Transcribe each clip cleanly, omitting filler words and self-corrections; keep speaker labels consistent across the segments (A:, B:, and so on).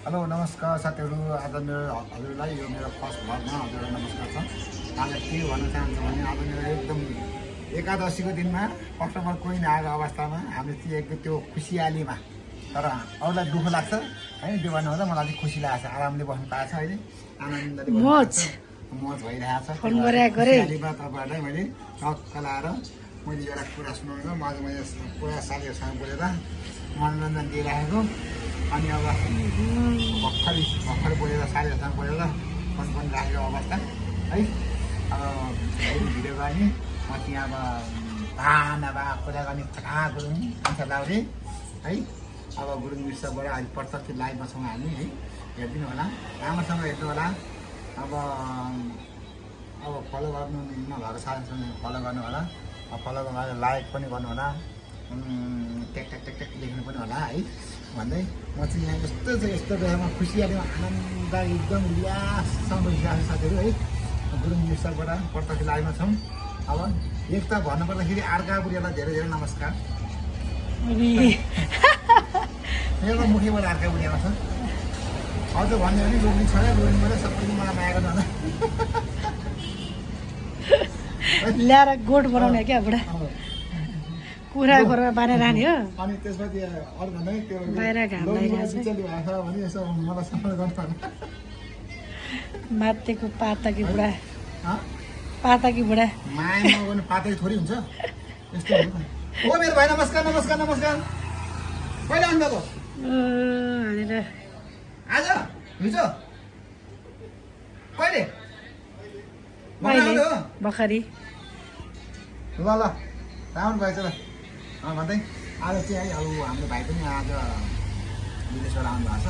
A: Hello नमस्कार साथीहरू। आज मेरो हजुरलाई यो मेरो फर्स्ट भ्लगमा हजुरलाई नमस्कार छ। आज के भन्न चाहन्छु भने आज मेरो एकदम एकादशीको दिनमा कस्टमर कोही नआएको अवस्थामा हामी चाहिँ त्यो खुसियालीमा, तर अरूलाई दुःख लाग्छ है त्यो भन्नुहुँदा मलाई चाहिँ खुसी लागेको छ। आरामले बस्नु पाएको छ, अहिले आनन्दले मौज भइरहेको छ। खुसियालीमा तपाईँहरूलाई मैले टक्क लाएर मैले एउटा कुरा सुनाउनु मैले पुरा साथीहरूसँग बोलेर मनोरञ्जन दिइराखेको। अनि अब भर्खर बोलेर साथीहरूसँग बोलेर मन पनि राखेको अवस्था है। अब भिडियो गर्ने म त्यहाँ अब कुरा गर्ने फटा गुरुङ आन्सर लाउने है। अब गुरुङ विश्वबाट अहिले प्रत्यक्ष लाइभमा छौँ हामी है, हेरिदिनु होला, राम्रोसँग हेर्नु होला। अब फलो गर्नु नभएको साथीसँग फलो गर्नु होला, फलो गर्नु लाइक पनि गर्नु होला, टेक टेक टेक टेक लेख्नु पनि होला है भन्दै म चाहिँ यहाँ यस्तो बेलामा खुसियालीमा आनन्द एकदम उल्लाससँग बसिरहेको साथीहरू है। गुरुङ विश्वबाट प्रत्यक्ष लाइभमा छौँ। अब एक त भन्नुपर्दाखेरि अर्का बुढीलाई धेरै धेरै नमस्कार। मेरो मुखीबाट अर्का बुढी आउँछ। अझ भन्यो भने लोग्ने छोरा लोग्नेबाट सबैले मलाई माया गर्नु होला
B: ल्याएर गोठ बनाउने क्या बुढा कुरा गरेर बाहिर राख्ने हो।
A: अनि त्यसपछि अरू भन्दै त्यो
B: बाहिर घाम लागिरहेको
A: छ भने यसो मलाई सफल गर्नु
B: मातेको पाताकी बुढा पाताकी बुढा
A: माया नगर्नु पाताकी थोरै हुन्छ यस्तो हो। ओ मेरो भाइ नमस्कार नमस्कार नमस्कार। कहिले आउनु भएको? आज हिजो कहिले
B: भर्खरी
A: ल ल राम्रो भएछ ल भन्दै आज चाहिँ है अब हाम्रो भाइ पनि आज विदेशबाट आउनु भएको छ।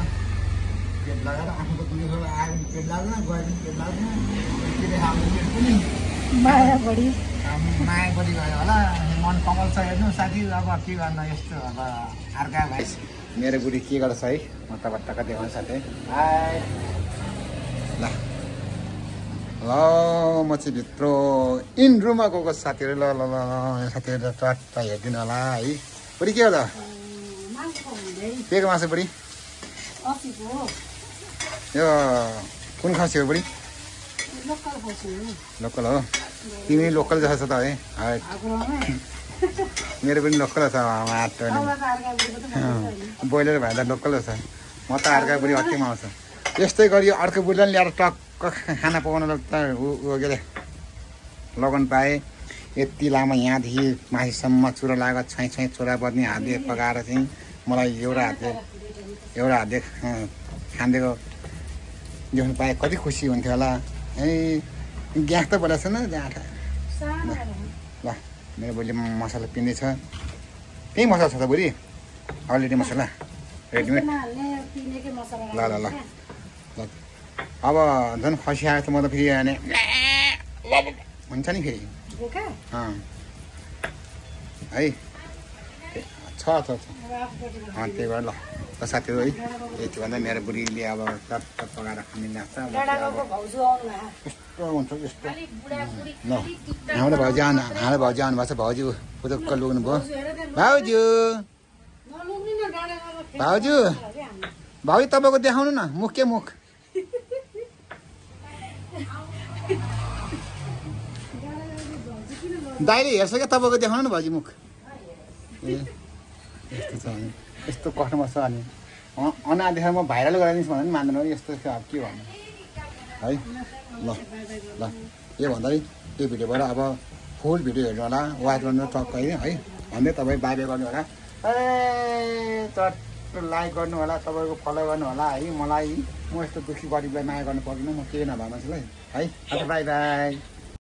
A: पेट लगाएर आफूको विदेशबाट आयो भने पेट लाग्दैन, गयो भने पेट लाग्दैन, के हाम्रो पेट पनि
B: माया बढी
A: गयो होला। मन कमल छ हेर्नु साथी। अब के गर्नु यस्तो अब अर्का भाइ मेरो बुढी के गर्छ है म टक्क देखाउनु साथै। हाई ल ल म चाहिँ भित्र इन रुममा गएको साथीहरू। ल ल ल साथीहरू टट्ट हेरिदिनु होला है। बुढी के हो त के को मासु बुढी? यो कुन खसी हो बुढी? लोकल हो। तिमी लोकल जस्तो छ त है। मेरो पनि लोकल छ माटो बोइलर भए त लोकल छ। म त अर्का बुढी अट्टीमा आउँछ। यस्तै गरी अर्को बुढीलाई ल्याएर टक्क खाना पकाउन त के अरे लगन पाएँ। यति लामो यहाँदेखि माथिसम्म चुरा लागेको छैँ छैँ चुरा बज्ने हातले पकाएर चाहिँ मलाई एउटा हातले खाँदेको देख्नु पाएँ। कति खुसी हुन्थ्यो होला है। ग्यास त बोलाएको छैन जाँठा। ल मेरो बुढीले मसला पिन्दैछ। त्यही मसला छ त बुढी? अलरेडी मसला रेडीमेड। ल ल ल अब झन् खसी आएको त म त फेरि हुन्छ नि फेरि है छ त्यही भएर ल साथीहरू है। यति भन्दा मेरो बुढीले अब टट्ट पकाएर खाने लाग्छ। यस्तो हुन्छ यस्तो। ल हाम्रो भाउजू आउनु भएको छ। भाउजू पुतुक्क लुग्नु भयो। भाउजू तपाईँको देखाउनु न मुख के मुख। दाइले हेर्छ क्या तपाईँको देखाउनु न भाउजू मुख। ए यस्तो छ भने यस्तो कस्टमर छ अनि अनादेखाएर म भाइरल गराइदिन्छु भने पनि मान्दैन। यस्तो अब के भन्नु है। ल ल यो भन्दै यो भिडियोबाट अब फुल भिडियो हेर्नु होला, वाच गर्नु टक्क है भन्दै तपाईँ बाई बाई गर्नु होला। चट्ट लाइक गर्नु होला, तपाईँको फलो गर्नु होला है। मलाई म यस्तो दुःखी गरिबलाई माया गर्नु पर्दैन, म केही नभए मान्छेलाई है। By by.